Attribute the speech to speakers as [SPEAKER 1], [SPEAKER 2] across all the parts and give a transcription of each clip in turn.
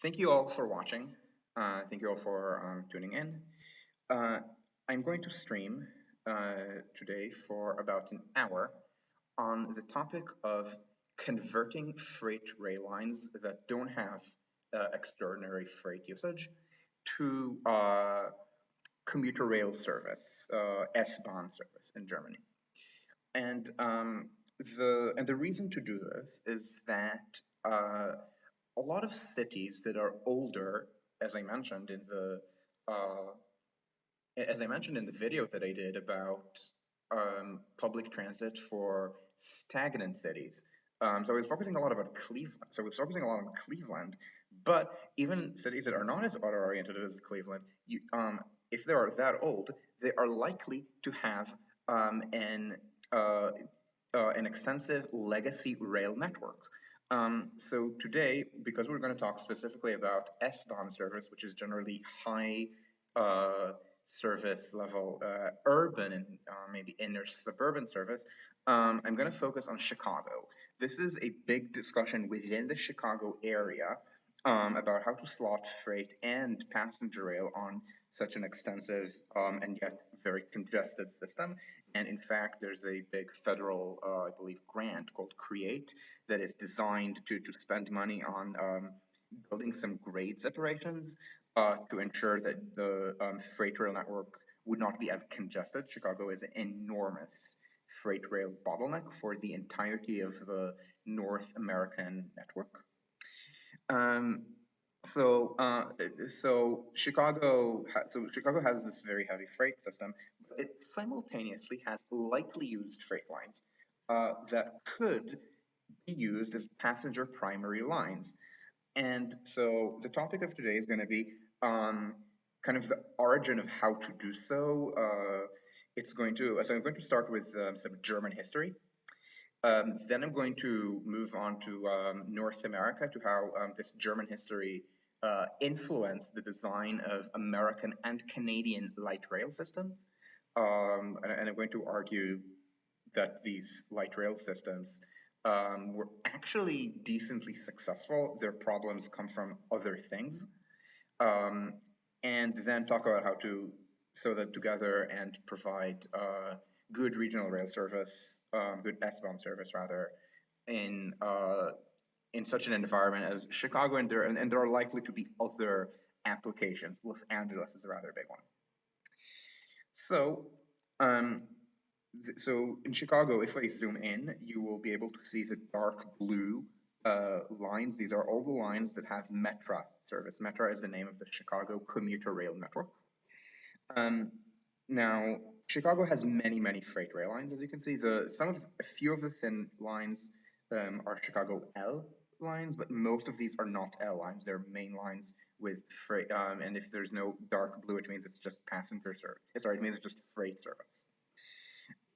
[SPEAKER 1] Thank you all for watching. Thank you all for tuning in. Uh, I'm going to stream today for about an hour on the topic of converting freight rail lines that don't have extraordinary freight usage to commuter rail service, S-Bahn service in Germany. And the reason to do this is that a lot of cities that are older, as I mentioned in the uh, video that I did about public transit for stagnant cities. So I was focusing a lot about Cleveland. So I was focusing a lot on Cleveland, but even cities that are not as auto-oriented as Cleveland, if they are that old, they are likely to have uh, an extensive legacy rail network. So today, because we're going to talk specifically about S-Bahn service, which is generally high service level urban and maybe inner suburban service, I'm going to focus on Chicago. This is a big discussion within the Chicago area about how to slot freight and passenger rail on such an extensive and yet very congested system. And in fact, there's a big federal, I believe, grant called CREATE that is designed to spend money on building some grade separations to ensure that the freight rail network would not be as congested. Chicago is an enormous freight rail bottleneck for the entirety of the North American network. Um, so Chicago has this very heavy freight system, but it simultaneously has lightly used freight lines that could be used as passenger primary lines. And so the topic of today is going to be kind of the origin of how to do so. So I'm going to start with some German history. Then I'm going to move on to North America, to how this German history influenced the design of American and Canadian light rail systems. And I'm going to argue that these light rail systems were actually decently successful. Their problems come from other things. Um, and then talk about how to sew them together and provide good regional rail service, good S-Bahn service rather, in in such an environment as Chicago, and there are likely to be other applications. Los Angeles is a rather big one. So, um, so in Chicago, if I zoom in, you will be able to see the dark blue lines. These are all the lines that have Metra service. Metra is the name of the Chicago commuter rail network. Now, Chicago has many, many freight rail lines, as you can see. A few of the thin lines are Chicago L lines, but most of these are not L lines. They're main lines with freight, and if there's no dark blue, it means it's just passenger service. Sorry, it means it's just freight service.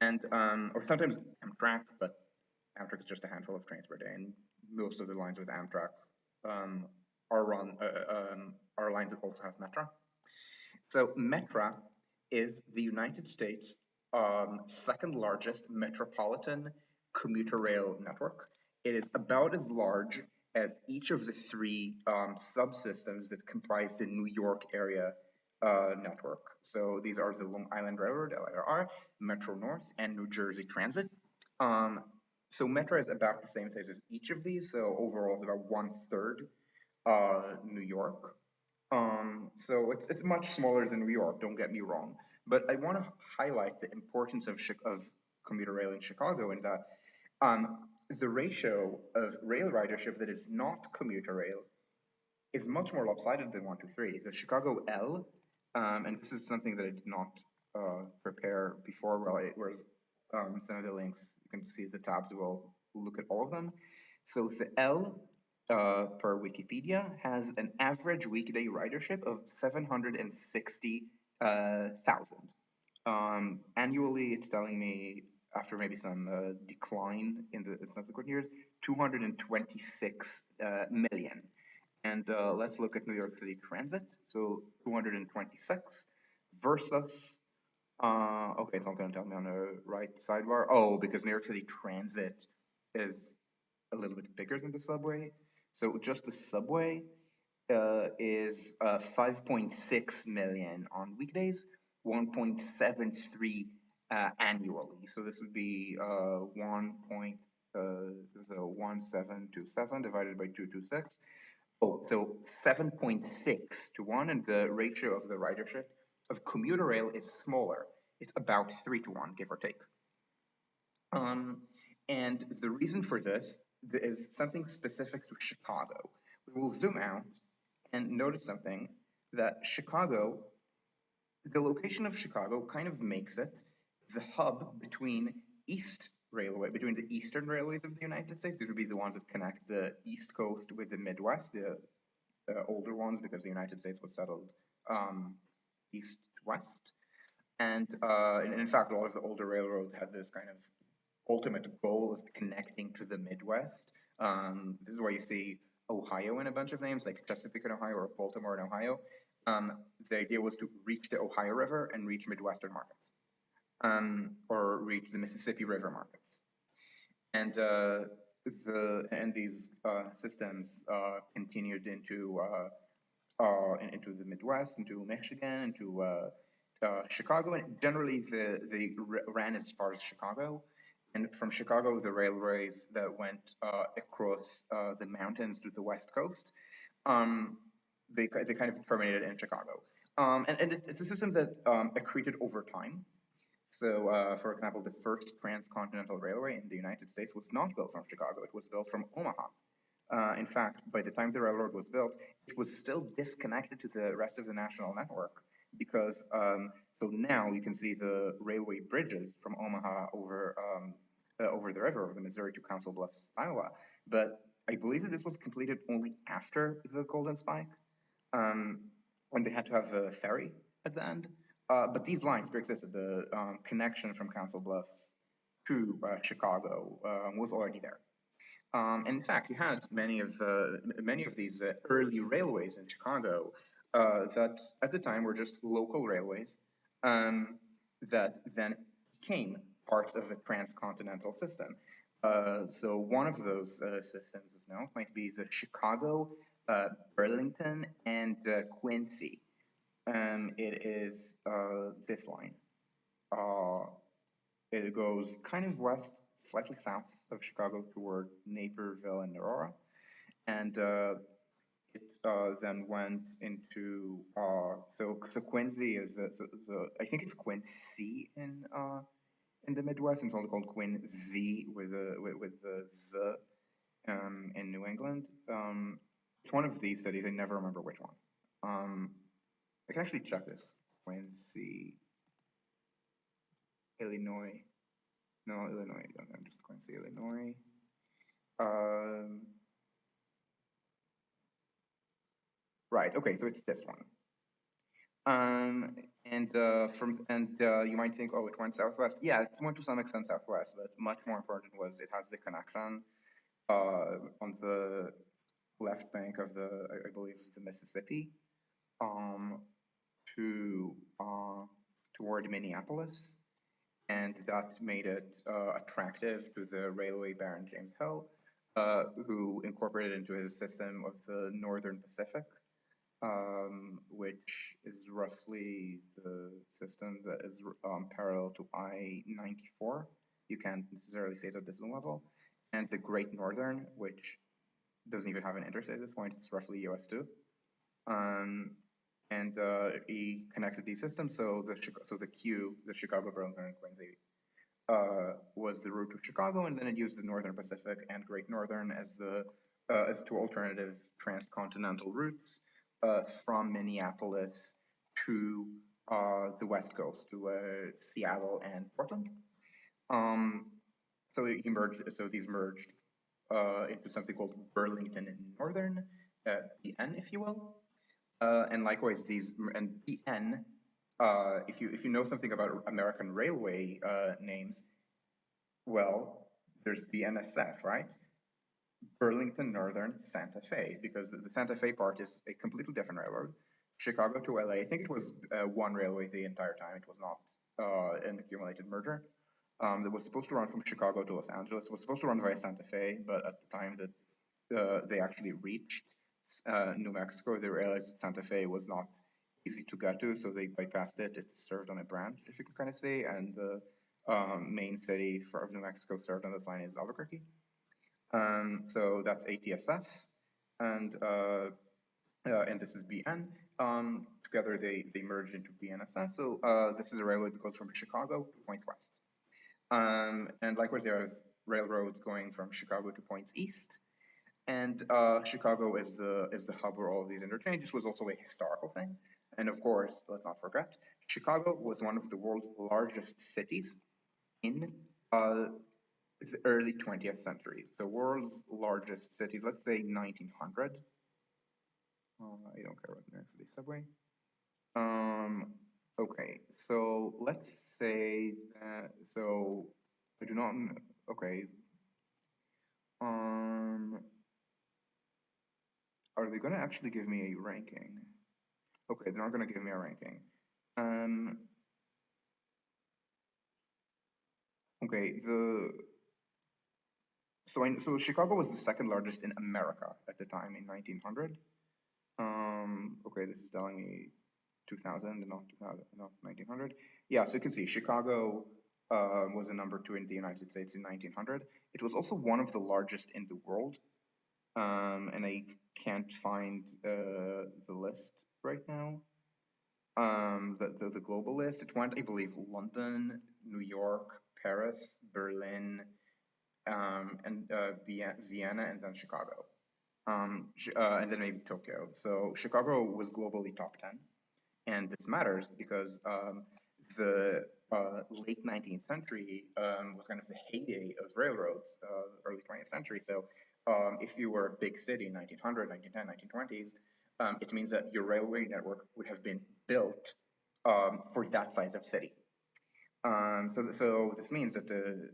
[SPEAKER 1] And or sometimes Amtrak, but Amtrak is just a handful of trains per day, and most of the lines with Amtrak are lines that also have Metra. So Metra is the United States' second largest metropolitan commuter rail network. It is about as large as each of the three subsystems that comprise the New York area network. So these are the Long Island Railroad, LIRR, Metro North, and New Jersey Transit. So Metra is about the same size as each of these. So overall, it's about 1/3 New York. So it's much smaller than New York. Don't get me wrong, but I want to highlight the importance of commuter rail in Chicago, in that the ratio of rail ridership that is not commuter rail is much more lopsided than 1 to 3. The Chicago L, and this is something that I did not prepare before. Whereas some of the links, you can see the tabs. We'll look at all of them. So the L per Wikipedia has an average weekday ridership of 760,000. Annually, it's telling me, after maybe some decline in the subsequent years, 226 million. And let's look at New York City Transit. So 226 versus, okay, it's not going to tell me on the right sidebar. Oh, because New York City Transit is a little bit bigger than the subway. So just the subway is 5.6 million on weekdays, 1.73 annually. So this would be 1.1727 divided by 226. Oh, so 7.6 to 1, and the ratio of the ridership of commuter rail is smaller. It's about 3 to 1, give or take. And the reason for this is something specific to Chicago. We will zoom out and notice something that Chicago, the location of Chicago kind of makes it the hub between between the eastern railways of the United States. These would be the ones that connect the East Coast with the Midwest, the older ones, because the United States was settled east-west. And in fact, a lot of the older railroads had this kind of ultimate goal of connecting to the Midwest. This is why you see Ohio in a bunch of names, like Chesapeake in Ohio or Baltimore in Ohio. The idea was to reach the Ohio River and reach Midwestern markets, or reach the Mississippi River markets. And these systems continued into the Midwest, into Michigan, into Chicago, and generally they ran as far as Chicago. And from Chicago, the railways that went across the mountains to the West Coast, they kind of terminated in Chicago. And it's a system that accreted over time. So, for example, the first transcontinental railway in the United States was not built from Chicago. It was built from Omaha. In fact, by the time the railroad was built, it was still disconnected to the rest of the national network because so now you can see the railway bridges from Omaha over the river, over the Missouri to Council Bluffs, Iowa. But I believe that this was completed only after the Golden Spike, when they had to have a ferry at the end. But these lines pre-existed. The connection from Council Bluffs to Chicago was already there. And in fact, you had many of these early railways in Chicago that at the time were just local railways that then became part of a transcontinental system. So one of those systems of note might be the Chicago, Burlington, and Quincy. It is this line. It goes kind of west, slightly south of Chicago toward Naperville and Aurora, and it then went into so Quincy is I think it's Quincy in the Midwest. It's only called Quincy with the Z in New England. It's one of these cities. I never remember which one. I can actually check this. Quincy, Illinois. No, Illinois. I'm just going to Illinois. Right. Okay. So it's this one. You might think, oh, it went southwest. Yeah, it went to some extent southwest, but much more important was it has the connection on the left bank of I believe, the Mississippi, to toward Minneapolis, and that made it attractive to the railway baron James Hill, who incorporated into his system of the Northern Pacific, which is roughly the system that is parallel to I-94. You can't necessarily say it at this level, and the Great Northern, which doesn't even have an interstate at this point. It's roughly US 2. And he connected these systems. So the Q, the Chicago, Burlington, and Quincy, was the route to Chicago, and then it used the Northern Pacific and Great Northern as two alternative transcontinental routes from Minneapolis to the West Coast, to Seattle and Portland. So these merged into something called Burlington Northern, BN, if you will. And likewise, and BN, if you know something about American railway names, well, there's BNSF, right? Burlington Northern Santa Fe, because the Santa Fe part is a completely different railroad. Chicago to LA, I think it was one railway the entire time. It was not an accumulated merger. That was supposed to run from Chicago to Los Angeles. It was supposed to run via Santa Fe, but at the time that they actually reached New Mexico, they realized Santa Fe was not easy to get to, so they bypassed it. It's served on a branch, if you can kind of say, and the main city of New Mexico served on this line is Albuquerque. So that's ATSF, and this is BN. Together they merged into BNSF. So this is a railway that goes from Chicago to points west. And likewise, there are railroads going from Chicago to points east. And Chicago is the hub where all of these interchange. This was also a historical thing. And of course, let's not forget, Chicago was one of the world's largest cities in the early 20th century. The world's largest city, let's say 1900. I don't care about the name for the subway. Okay, so let's say that, so I do not, okay. Are they gonna actually give me a ranking? Okay, they're not gonna give me a ranking. Okay, so Chicago was the second largest in America at the time in 1900. Okay, this is telling me 2000, not 2000, no, 1900. Yeah, so you can see Chicago was a number 2 in the United States in 1900. It was also one of the largest in the world, and I can't find the list right now. The global list. It went, I believe, London, New York, Paris, Berlin, and Vienna, and then Chicago, and then maybe Tokyo. So Chicago was globally top 10. And this matters because the late 19th century was kind of the heyday of railroads, early 20th century. So if you were a big city in 1900, 1910, 1920s, it means that your railway network would have been built for that size of city. So this means that the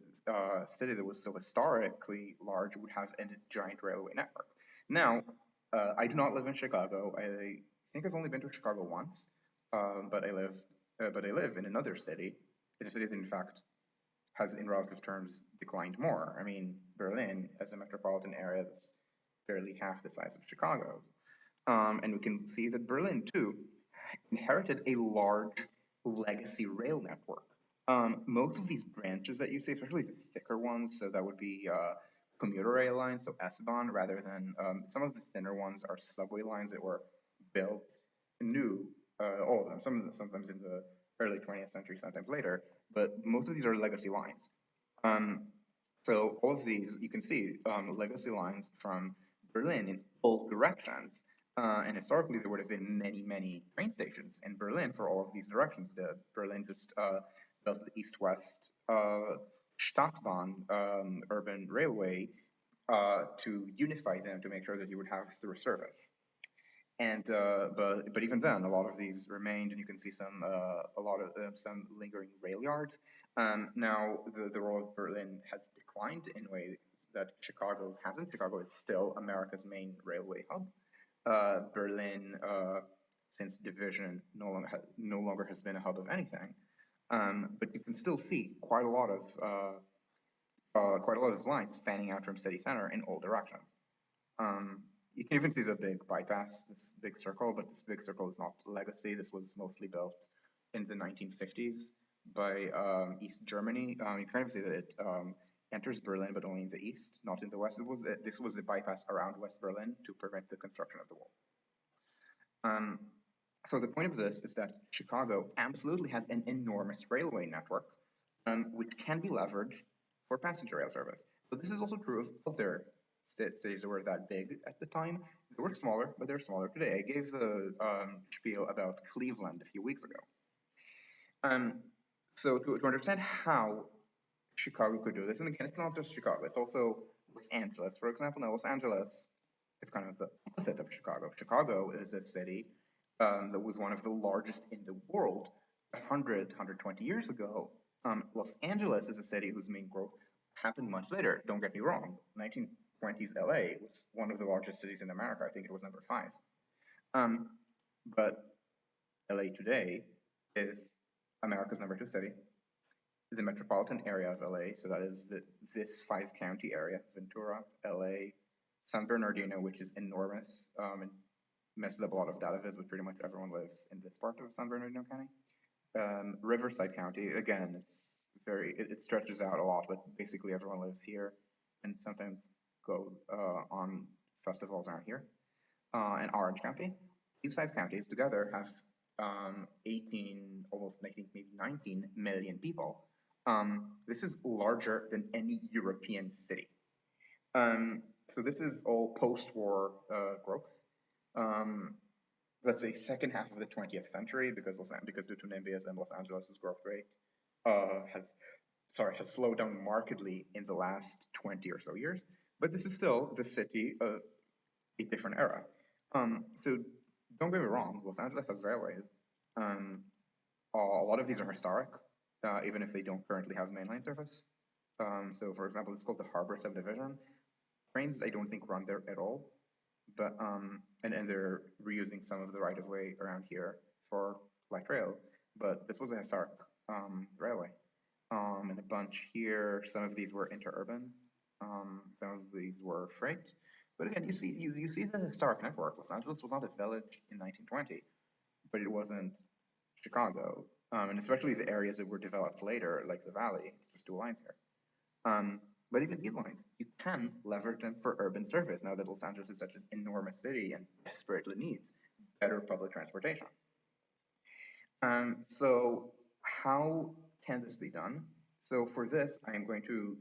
[SPEAKER 1] city that was so historically large would have a giant railway network. Now, I do not live in Chicago. I think I've only been to Chicago once. But I live in another city, in a city that in fact has, in relative terms, declined more. I mean, Berlin as a metropolitan area that's barely half the size of Chicago, and we can see that Berlin too inherited a large legacy rail network. Most of these branches that you see, especially the thicker ones, so that would be commuter rail lines, so S-Bahn, rather than some of the thinner ones are subway lines that were built new, all of them, sometimes in the early 20th century, sometimes later, but most of these are legacy lines. So all of these, you can see legacy lines from Berlin in both directions. And historically, there would have been many, many train stations in Berlin for all of these directions. Berlin just built the east-west Stadtbahn urban railway to unify them to make sure that you would have through service. And but even then, a lot of these remained, and you can see some some lingering rail yards. Now the role of Berlin has declined in a way that Chicago hasn't. Chicago is still America's main railway hub. Berlin, since division, no longer has been a hub of anything. But you can still see quite a lot of lines spanning out from city center in all directions. You can even see the big bypass, this big circle, but this big circle is not legacy. This was mostly built in the 1950s by East Germany. You kind of see that it enters Berlin, but only in the east, not in the west. This was a bypass around West Berlin to prevent the construction of the wall. So the point of this is that Chicago absolutely has an enormous railway network, which can be leveraged for passenger rail service. But this is also true of other cities that were that big at the time. They were smaller, but they're smaller today. I gave the spiel about Cleveland a few weeks ago. So to understand how Chicago could do this, and again, it's not just Chicago, it's also Los Angeles, for example. Now, Los Angeles is kind of the opposite of Chicago. Chicago is a city that was one of the largest in the world 120 years ago. Los Angeles is a city whose main growth happened much later. Don't get me wrong. 1920s LA was one of the largest cities in America. I think it was number 5. But LA today is America's number 2 city. The metropolitan area of LA, so that is this 5-county area: Ventura, LA, San Bernardino, which is enormous, and messes up a lot of data viz, but pretty much everyone lives in this part of San Bernardino County. Riverside County, again, it stretches out a lot, but basically everyone lives here and sometimes goes on festivals around here. And Orange County. These 5 counties together have 18, almost maybe 19 million people. This is larger than any European city. So this is all post-war growth. Let's say second half of the 20th century, because due to NIMBYism and Los Angeles' growth rate has slowed down markedly in the last 20 or so years. But this is still the city of a different era. So don't get me wrong, Los Angeles has railways. A lot of these are historic, even if they don't currently have mainline service. So for example, it's called the Harbor Subdivision. Trains I don't think run there at all, but and they're reusing some of the right of way around here for light rail. But this was a historic railway, and a bunch here. Some of these were interurban. Some of these were freight. But again, you see the historic network. Los Angeles was not a village in 1920, but it wasn't Chicago, and especially the areas that were developed later, like the Valley. Just 2 lines here. But even these lines, you can leverage them for urban service now that Los Angeles is such an enormous city and desperately needs better public transportation. So how can this be done? So for this, I am going to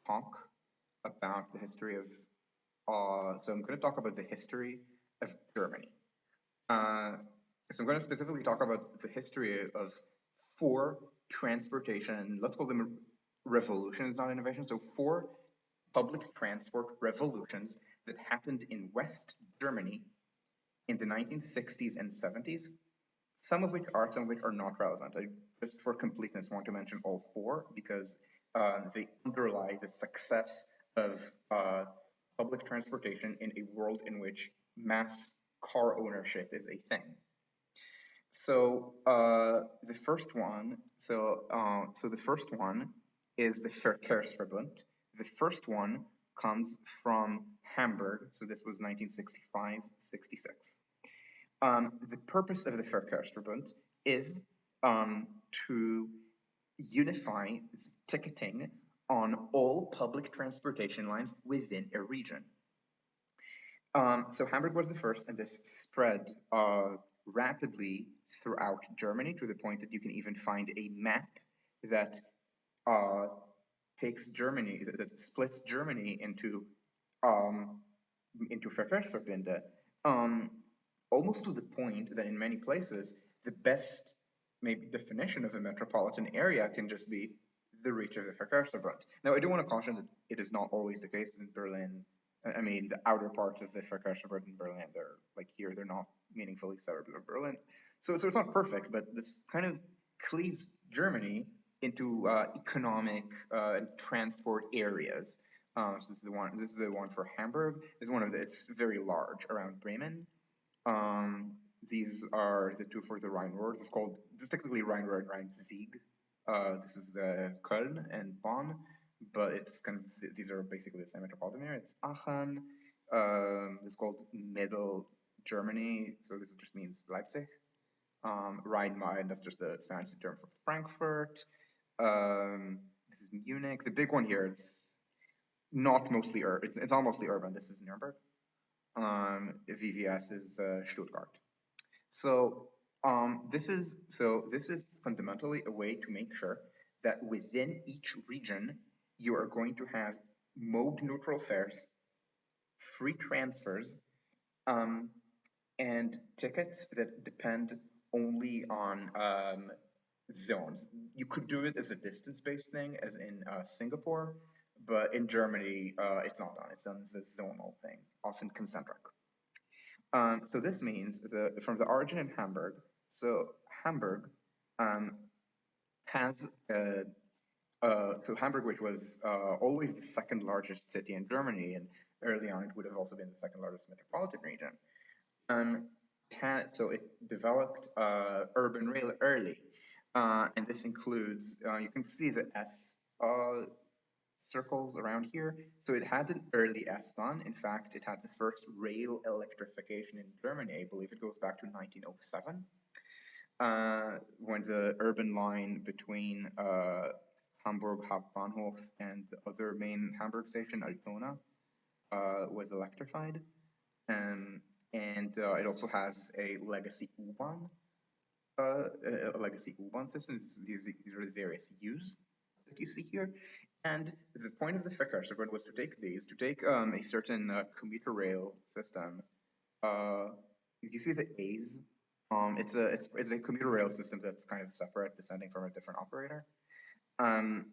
[SPEAKER 1] talk about the history of, so I'm going to talk about the history of Germany. So I'm going to specifically talk about the history of 4 transportation, let's call them revolutions, not innovations. So 4 public transport revolutions that happened in West Germany in the 1960s and 70s, some of which are not relevant. I just for completeness want to mention all 4 because they underlie the success of public transportation in a world in which mass car ownership is a thing. So the first one, the first one is the Verkehrsverbund. The first one comes from Hamburg, so this was 1965-66. The purpose of the Verkehrsverbund is to unify ticketing on all public transportation lines within a region. So Hamburg was the first, and this spread rapidly throughout Germany to the point that you can even find a map that takes Germany, that splits Germany into Verkehrsverbünde, almost to the point that in many places the best maybe definition of a metropolitan area can just be the reach of the Verkehrsverbund. Now, I do want to caution that it is not always the case in Berlin. I mean, the outer parts of the Verkehrsverbund in Berlin, they're like here, they're not meaningfully suburbs of Berlin. So it's not perfect, but this kind of cleaves Germany into economic and transport areas. So this is the one for Hamburg. This is one of it's very large around Bremen. These are the 2 for the Rhine roads. This is technically Rhine-Ruhr and Rhine-Sieg. This is Köln and Bonn, but it's kind of, these are basically the same metropolitan area. It's Aachen. This is called Middle Germany, so this just means Leipzig. Rhine-Main, that's just the fancy term for Frankfurt. This is Munich. The big one here, it's not mostly urban. It's all mostly urban. This is Nuremberg. VVS is Stuttgart. So this is fundamentally a way to make sure that within each region you are going to have mode neutral fares, free transfers, and tickets that depend only on zones. You could do it as a distance-based thing, as in Singapore, but in Germany, it's not done. It's done as a zonal thing, often concentric. So this means from the origin in Hamburg, so Hamburg has so Hamburg, which was always the 2nd largest city in Germany, and early on it would have also been the 2nd largest metropolitan region. So it developed urban rail early, and this includes, you can see the S circles around here. So it had an early S-Bahn. In fact, it had the first rail electrification in Germany. I believe it goes back to 1907, when the urban line between Hamburg Hauptbahnhof and the other main Hamburg station, Altona, was electrified. And it also has a legacy U-Bahn, system. These are the various U's that you see here. And the point of the Verkehrsverbund was to take a certain commuter rail system. You see the A's? It's a commuter rail system that's kind of separate, descending from a different operator, and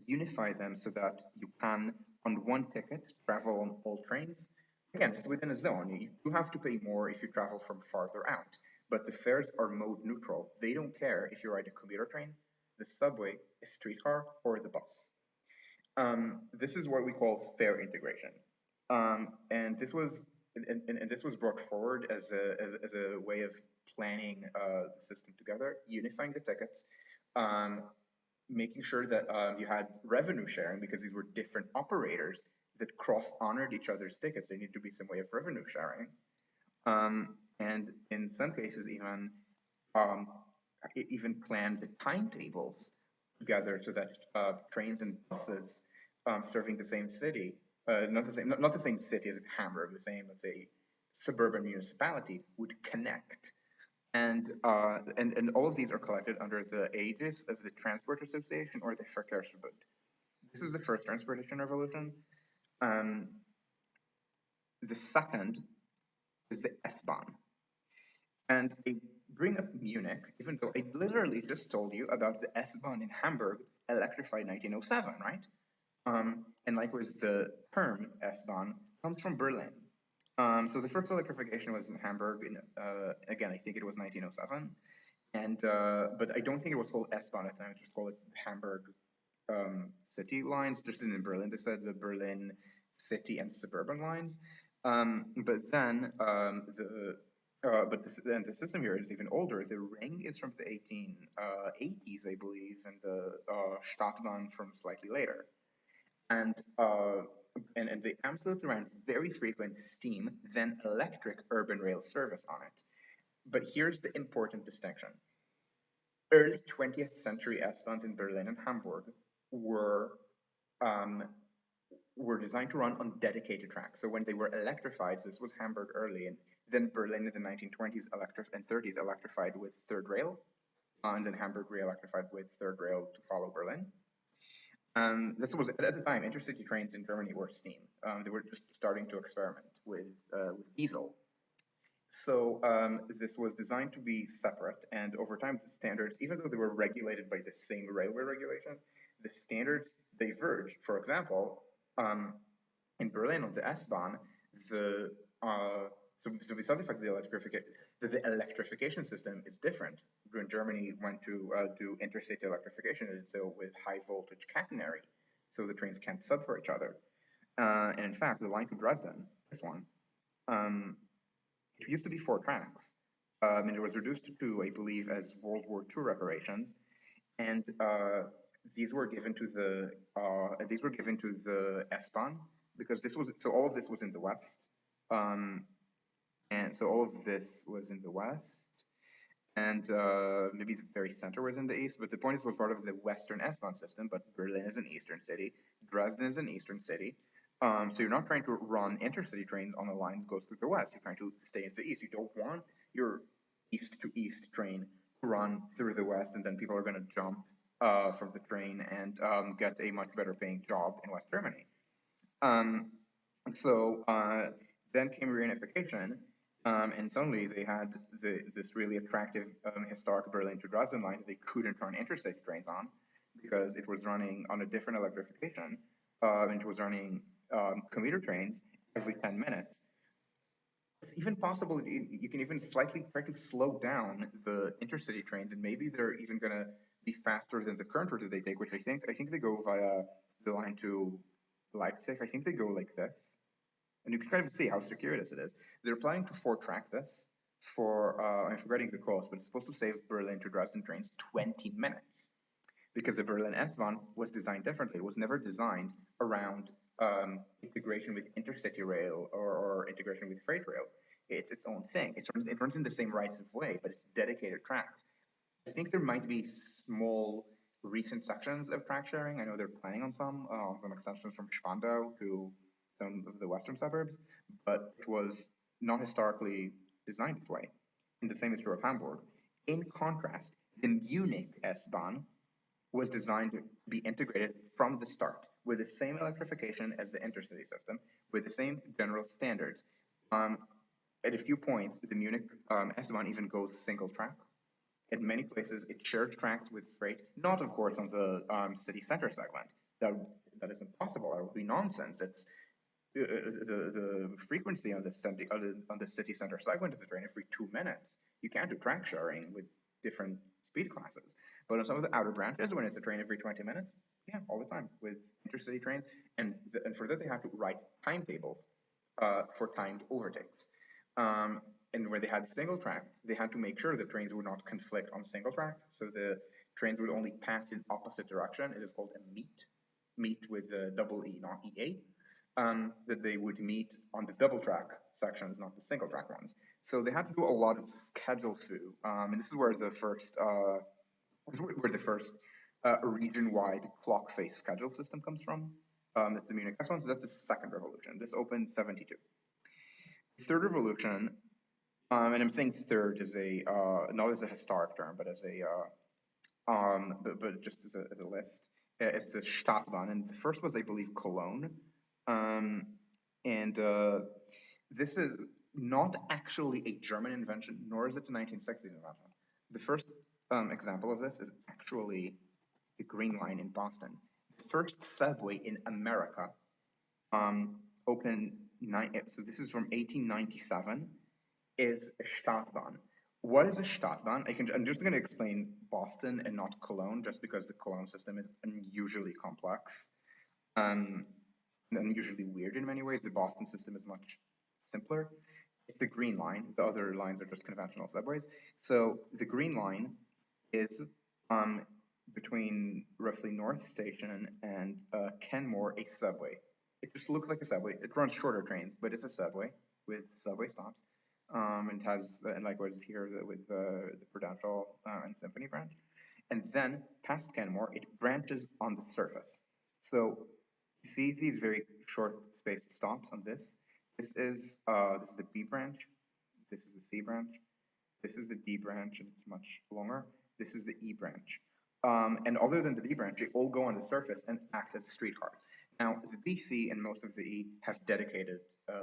[SPEAKER 1] unify them so that you can, on one ticket, travel on all trains. Again, it's within a zone. You do have to pay more if you travel from farther out, but the fares are mode neutral. They don't care if you ride a commuter train, the subway, a streetcar, or the bus. This is what we call fare integration, and this was brought forward as a way of planning the system together, unifying the tickets, making sure that you had revenue sharing, because these were different operators that cross-honored each other's tickets. There needed to be some way of revenue sharing, and in some cases even planned the timetables together so that trains and buses serving the same city, not the same city as in Hamburg, the same, let's say, suburban municipality, would connect. And all of these are collected under the aegis of the Transport Association or the Verkehrsverbund. This is the first transportation revolution. The second is the S-Bahn. And I bring up Munich, even though I literally just told you about the S-Bahn in Hamburg, electrified 1907, right? And likewise, the term S-Bahn comes from Berlin. So the first electrification was in Hamburg, again, I think it was 1907. And but I don't think it was called S-Bahn at the time, it just called it Hamburg city lines. Just in Berlin, they said the Berlin city and suburban lines. But then the system here is even older. The ring is from the 1880s, I believe, and the Stadtbahn from slightly later. And the Amstel ran very frequent steam, then electric urban rail service on it. But here's the important distinction. Early 20th century S-Bahns in Berlin and Hamburg were designed to run on dedicated tracks. So when they were electrified, this was Hamburg early, and then Berlin in the 1920s and 30s electrified with third rail, and then Hamburg re-electrified with third rail to follow Berlin. This was, at the time, intercity trains in Germany were steam. They were just starting to experiment with diesel. So this was designed to be separate, and over time the standards, even though they were regulated by the same railway regulation, the standards diverged. For example, in Berlin on the S-Bahn, so besides the fact that the electrification system is different. When Germany went to do intercity electrification, it did so with high voltage catenary, so the trains can't sub for each other. And in fact, the line to Dresden, this one, it used to be 4 tracks, and it was reduced to 2, I believe, as World War II reparations. And these were given to the S-Bahn, because all of this was in the west, and so all of this was in the west, and maybe the very center was in the east. But the point is, it was part of the Western S-Bahn system. But Berlin is an eastern city, Dresden is an eastern city. So you're not trying to run intercity trains on a line that goes through the west. You're trying to stay in the east. You don't want your east to east train to run through the west, and then people are going to jump from the train and get a much better paying job in West Germany. So then came reunification, and suddenly they had this really attractive historic Berlin to Dresden line that they couldn't run intercity trains on because it was running on a different electrification, and it was running commuter trains every 10 minutes. It's even possible you can even slightly try to slow down the intercity trains, and maybe they're even going to be faster than the current route that they take, which I think they go via the line to Leipzig. I think they go like this, and you can kind of see how circuitous it is. They're planning to 4-track this for I'm forgetting the cost, but it's supposed to save Berlin to Dresden trains 20 minutes. because the Berlin S-Bahn was designed differently. It was never designed around integration with intercity rail or integration with freight rail. It's its own thing. It runs in the same rights of way, but it's dedicated tracks. I think there might be small recent sections of track sharing. I know they're planning on some extensions from Spandau to some of the western suburbs, but it was not historically designed this way. And the same is true of Hamburg. In contrast, the Munich S-Bahn was designed to be integrated from the start with the same electrification as the intercity system, with the same general standards. At a few points, the Munich S-Bahn even goes single track. In many places, it shares tracks with freight, not of course on the city center segment. That is impossible. That would be nonsense. It's the frequency on the city center segment is a train every 2 minutes. You can't do track sharing with different speed classes. But on some of the outer branches, when it's a train every 20 minutes, yeah, all the time with intercity trains. And for that, they have to write timetables for timed overtakes. And where they had single track, they had to make sure the trains would not conflict on single track. So the trains would only pass in opposite direction. It is called a meet with the double E, not EA. That they would meet on the double track sections, not the single track ones. So they had to do a lot of schedule foo. And this is where the first region-wide clock face schedule system comes from. That's the Munich S one. So that's the second revolution. This opened 72. The third revolution, and I'm saying third as a not as a historic term, but as a but just as a list, is the Stadtbahn. And the first was, I believe, Cologne. This is not actually a German invention, nor is it a 1960s invention. The first example of this is actually the Green Line in Boston. The first subway in America opened, so this is from 1897, is a Stadtbahn. What is a Stadtbahn? I'm just going to explain Boston and not Cologne, just because the Cologne system is unusually complex. And unusually weird in many ways. The Boston system is much simpler. It's the Green Line. The other lines are just conventional subways. So the Green Line is between roughly North Station and Kenmore, a subway. It just looks like a subway. It runs shorter trains, but it's a subway with subway stops. And has, and likewise here with the Prudential and Symphony branch. And then past Kenmore, it branches on the surface. So you see these very short spaced stops on this. This is the B branch. This is the C branch. This is the D branch, and it's much longer. This is the E branch. And other than the D branch, they all go on the surface and act as streetcars. Now, the B, C, and most of the E have dedicated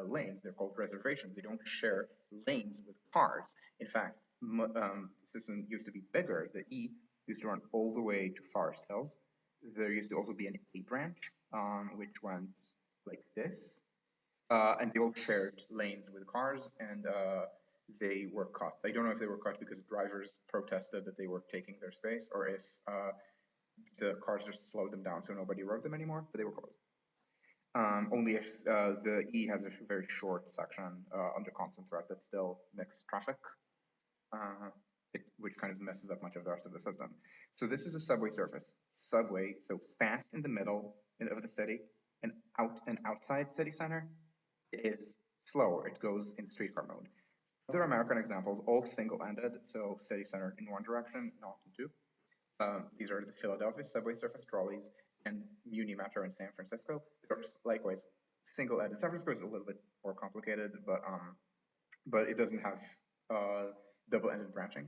[SPEAKER 1] lanes. They're called reservations. They don't share lanes with cars. In fact, the system used to be bigger. The E used to run all the way to Forest Hills. There used to also be an A branch, which went like this. And they all shared lanes with cars, and they were cut. I don't know if they were cut because drivers protested that they were taking their space, or if the cars just slowed them down so nobody rode them anymore, but they were closed. Only if the E has a very short section under constant threat that still mixed traffic, which kind of messes up much of the rest of the system. So this is a subway surface. Subway, so fast in the middle of the city, and outside city center is slower. It goes in streetcar mode. Other American examples, all single-ended, so city center in one direction, not in two. These are the Philadelphia subway surface trolleys and Muni Metra in San Francisco. They're likewise single-ended. San Francisco is a little bit more complicated, but it doesn't have double-ended branching.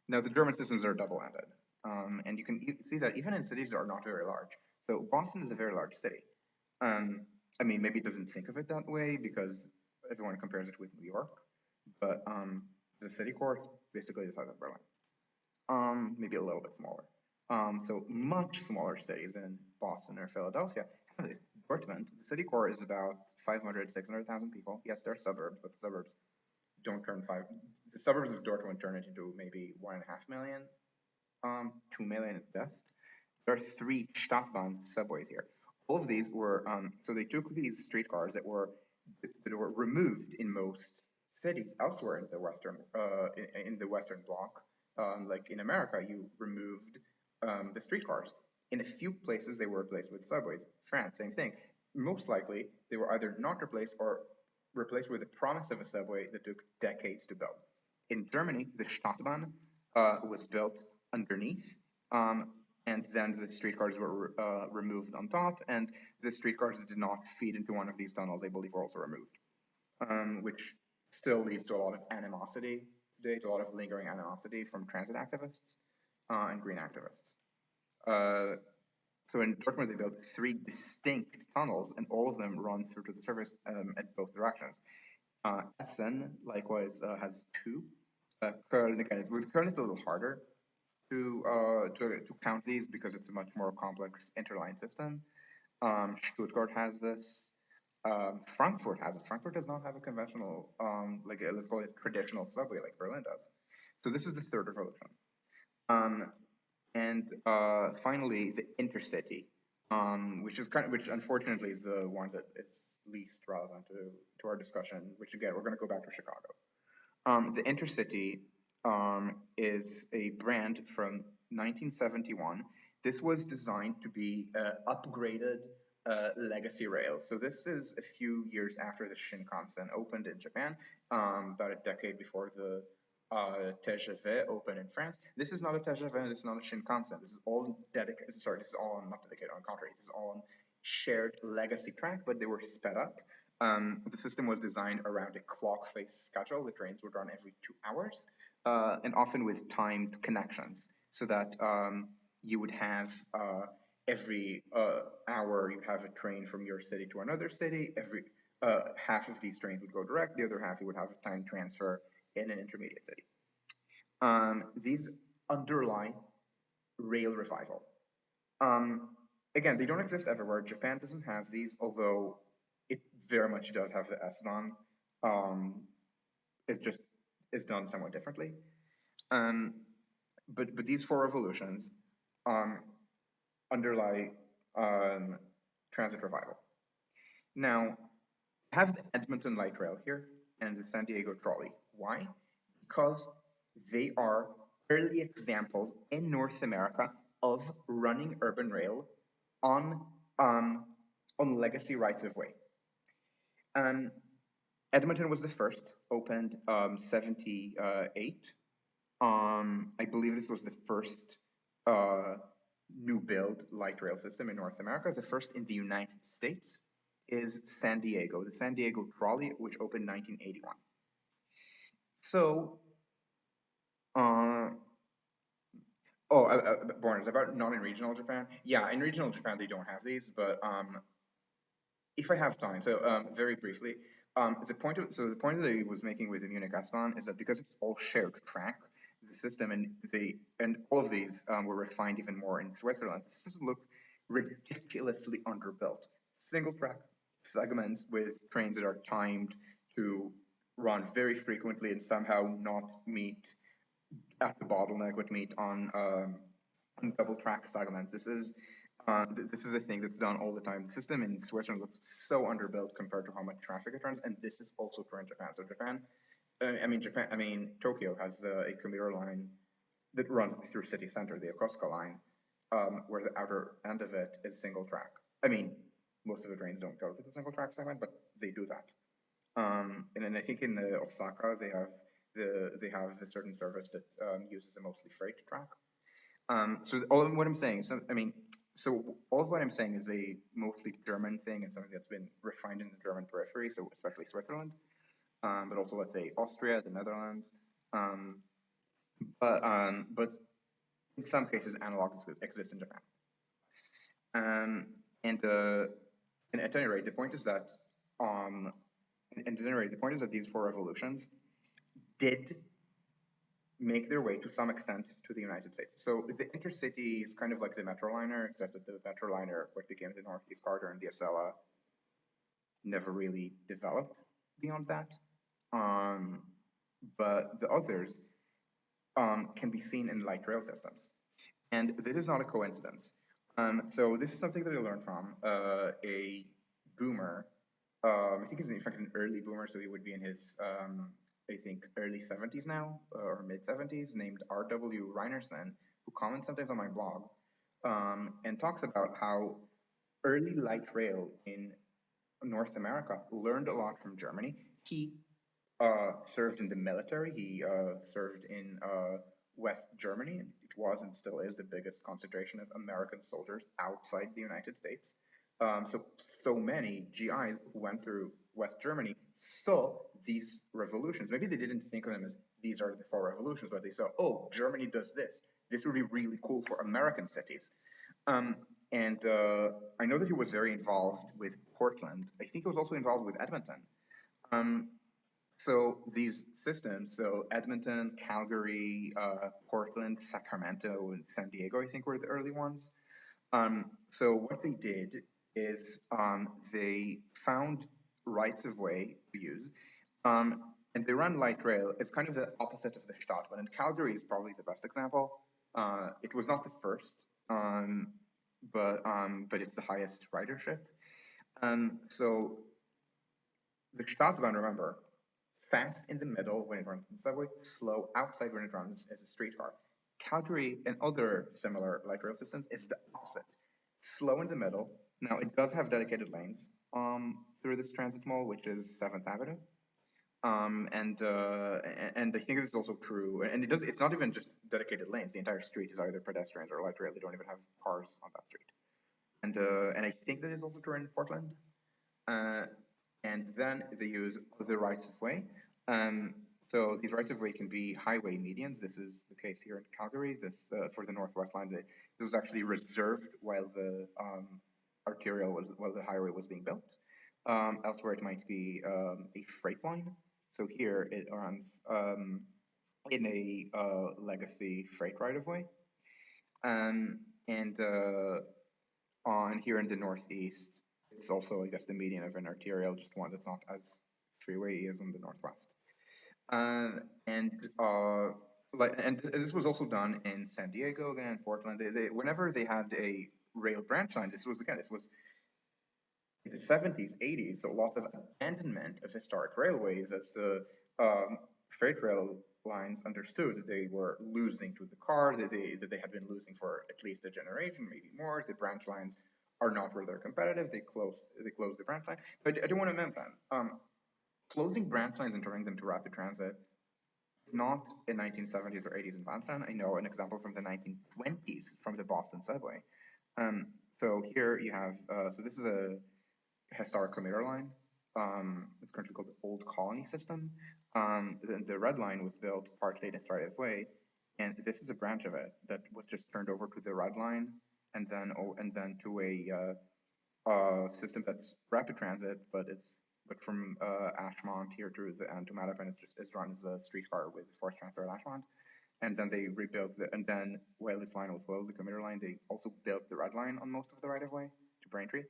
[SPEAKER 1] Now the German systems are double-ended, and you can see that even in cities that are not very large. So Boston is a very large city. I mean, maybe it doesn't think of it that way because everyone compares it with New York, but the city core is basically the size of Berlin, maybe a little bit smaller. So much smaller cities than Boston or Philadelphia. Dortmund, the city core is about 500, 600,000 people. Yes, they're suburbs, but the suburbs don't turn the suburbs of Dortmund turn it into maybe 1.5 million, 2 million at best. There are 3 Stadtbahn subways here. All of these were, so they took these streetcars that were removed in most cities elsewhere in the Western bloc. Like in America, you removed the streetcars. In a few places, they were replaced with subways. France, same thing. Most likely, they were either not replaced or replaced with the promise of a subway that took decades to build. In Germany, the Stadtbahn was built underneath, and then the streetcars were removed on top, and the streetcars that did not feed into one of these tunnels, I believe, were also removed, which still leads to a lot of animosity today, to a lot of lingering animosity from transit activists and green activists. So in Dortmund, they built 3 distinct tunnels, and all of them run through to the surface at both directions. Essen, likewise, has 2. Köln, again, with Köln, it's a little harder to count these because it's a much more complex interline system. Stuttgart has this. Frankfurt has this. Frankfurt does not have a conventional, let's call it traditional subway like Berlin does. So this is the third revolution. And finally, the InterCity, which unfortunately is the one that is least relevant to our discussion, which again, we're going to go back to Chicago. The InterCity is a brand from 1971. This was designed to be upgraded legacy rail. So this is a few years after the Shinkansen opened in Japan, about a decade before the TGV opened in France. This is not a TGV, this is not a Shinkansen. This is all dedicated, sorry, this is all not dedicated, on contrary, this is all on shared legacy track, but they were sped up. The system was designed around a clock face schedule. The trains would run every 2 hours, and often with timed connections, so that you would have every hour you'd have a train from your city to another city. Every half of these trains would go direct, the other half you would have a time transfer in an intermediate city. These underlie rail revival. Again, they don't exist everywhere. Japan doesn't have these, although it very much does have the S-Bahn. It just is done somewhat differently. But these 4 revolutions underlie transit revival. Now, I have the Edmonton Light Rail here and the San Diego Trolley. Why? Because they are early examples in North America of running urban rail on legacy rights of way. Edmonton was the first, opened 78. I believe this was the first new build light rail system in North America. The first in the United States is San Diego, the San Diego Trolley, which opened 1981. So, Born about not in regional Japan. Yeah, in regional Japan they don't have these, but if I have time, so very briefly, the point that I was making with the Munich S-Bahn is that because it's all shared track, the system and all of these were refined even more in Switzerland. The system looked ridiculously underbuilt. Single track segment with trains that are timed to run very frequently and somehow not meet at the bottleneck, but meet on double track segments. This is a thing that's done all the time. The system in Switzerland looks so underbuilt compared to how much traffic it runs, and this is also true in Japan. So Tokyo has a commuter line that runs through city center, the Yokosuka line, where the outer end of it is single track. I mean, most of the trains don't go to the single track segment, but they do that. And then I think in Osaka they have a certain service that uses a mostly freight track. So all of what I'm saying, all of what I'm saying is a mostly German thing and something that's been refined in the German periphery, so especially Switzerland, but also let's say Austria, the Netherlands, but in some cases analog exists in Japan. And at any rate, the point is that these 4 revolutions did make their way to some extent to the United States. So the InterCity is kind of like the Metroliner, except that the Metroliner, what became the Northeast Corridor and the Acela, never really developed beyond that. But the others can be seen in light rail systems. And this is not a coincidence. So this is something that I learned from a boomer. I think he's in fact an early boomer, so he would be in his I think early 70s now, or mid 70s, named R.W. Reinerson, who comments sometimes on my blog. and talks about how early light rail in North America learned a lot from Germany. He served in the military. He served in West Germany. It was and still is the biggest concentration of American soldiers outside the United States. So many GIs who went through West Germany saw these revolutions. Maybe they didn't think of them as these are the four revolutions, but they saw, oh, Germany does this. This would be really cool for American cities. Um, and I know that he was very involved with Portland. I think he was also involved with Edmonton. Um, so these systems, so Edmonton, Calgary, Portland, Sacramento, and San Diego, I think were the early ones. So what they did is they found rights of way to use, and they run light rail. It's kind of the opposite of the Stadtbahn, and Calgary is probably the best example. It was not the first, but it's the highest ridership. So the Stadtbahn, remember, fast in the middle when it runs in the subway, slow outside when it runs as a streetcar. Calgary and other similar light rail systems, it's the opposite. Slow in the middle. Now it does have dedicated lanes through this transit mall, which is 7th Avenue. And I think this is also true. And it does. It's not even just dedicated lanes. The entire street is either pedestrians or light rail. They don't even have cars on that street. And I think that is also true in Portland. Uh, and then they use the rights of way. So these rights of way can be highway medians. This is the case here in Calgary. This for the Northwest Line. This was actually reserved while the while the highway was being built. Elsewhere, it might be a freight line. So here it runs in a legacy freight right of way. And on here in the Northeast, it's also, I guess, the median of an arterial, just one that's not as freeway as in the Northwest. Uh, and and this was also done in San Diego, again, Portland. Whenever they had a rail branch line, this was in the 70s, 80s, so lots of abandonment of historic railways as the freight rail lines understood that they were losing to the car, that they had been losing for at least a generation, maybe more. The branch lines are not where they're competitive. They close the branch line. But I do want to mention closing branch lines and turning them to rapid transit is not a 1970s or 80s invention. I know an example from the 1920s from the Boston subway. So here you have, so this is a historic commuter line. It's currently called the Old Colony System. The red line was built partly in its right of way, and this is a branch of it that was just turned over to the red line, and then to a system that's rapid transit, but from Ashmont here to Mattapan, it's run as a streetcar with forced transfer at Ashmont. And then they rebuilt and then while this line was closed, the commuter line, they also built the red line on most of the right of way to Braintree.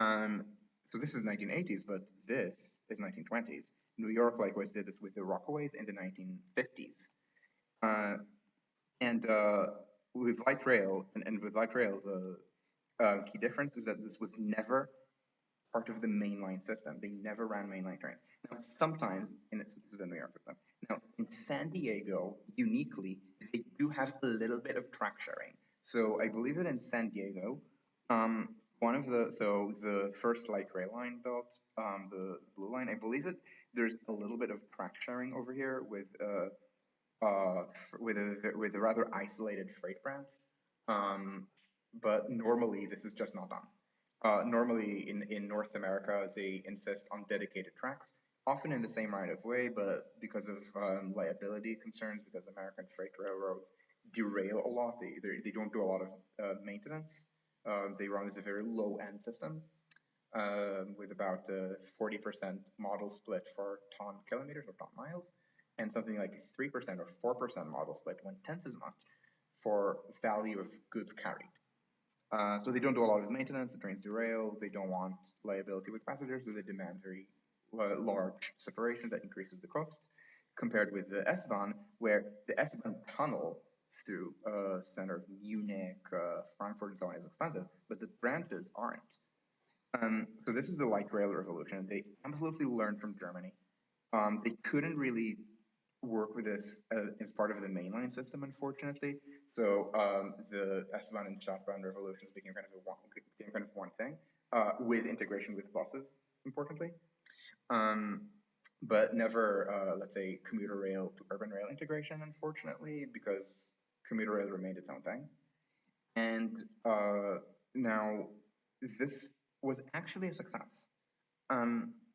[SPEAKER 1] Um, so this is 1980s, but this is 1920s. New York likewise did this with the Rockaways in the 1950s. And with light rail, and with light rail, the key difference is that this was never part of the mainline system. They never ran mainline trains. Now, sometimes, this is in New York system. Now, in San Diego, uniquely, they do have a little bit of track sharing. So I believe that in San Diego, the first light rail line built, the blue line, I believe that there's a little bit of track sharing over here with a rather isolated freight branch. But normally this is just not done. Normally in North America, they insist on dedicated tracks, often in the same right of way, but because of liability concerns, because American freight railroads derail a lot, they don't do a lot of maintenance. They run as a very low end system with about 40% model split for ton kilometers or ton miles, and something like 3% or 4% model split, 1/10 as much for value of goods carried. So they don't do a lot of maintenance, the trains derail, they don't want liability with passengers, so they demand very large separation that increases the cost, compared with the S-Bahn, where the S-Bahn tunnel through center of Munich, Frankfurt, and so on is expensive, but the branches aren't. So this is the light rail revolution. They absolutely learned from Germany. They couldn't really work with this as part of the mainline system, unfortunately, So the S-Bahn and Stadtbahn revolutions became kind of one thing, with integration with buses, importantly, um, but never, let's say, commuter rail to urban rail integration, unfortunately, because commuter rail remained its own thing. And now this was actually a success.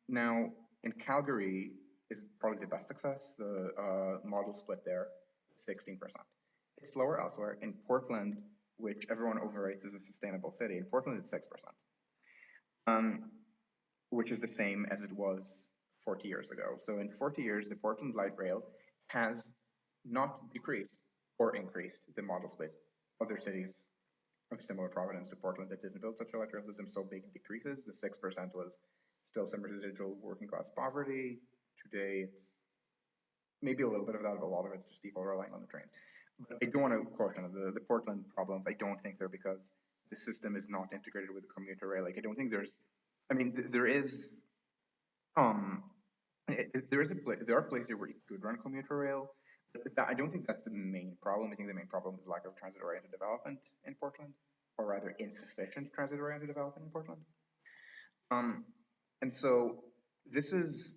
[SPEAKER 1] Now in Calgary is probably the best success. The model split there, 16%. It's lower elsewhere. In Portland, which everyone overrates as a sustainable city, in Portland it's 6%, which is the same as it was 40 years ago. So in 40 years, the Portland Light Rail has not decreased or increased the model split. Other cities of similar provenance to Portland that didn't build such a light rail system saw big decreases. The 6% was still some residual working class poverty. Today it's maybe a little bit of that, but a lot of it's just people relying on the train. But I don't want to caution the Portland problems. I don't think they're because the system is not integrated with the commuter rail. Like I don't think there's, I mean, there is, um, there are places where you could run commuter rail. But I don't think that's the main problem. I think the main problem is lack of transit-oriented development in Portland, or rather insufficient transit-oriented development in Portland. And so this is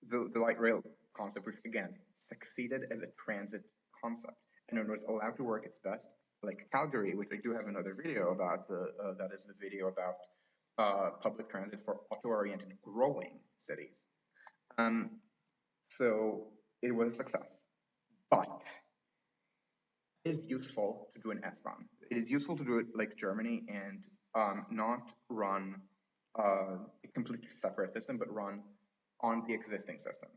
[SPEAKER 1] the light rail concept, which again succeeded as a transit concept, and it was allowed to work its best, like Calgary, which I do have another video about. That is the video about public transit for auto-oriented growing cities. So it was a success, but it is useful to do an S-Bahn. It is useful to do it like Germany and not run a completely separate system, but run on the existing system.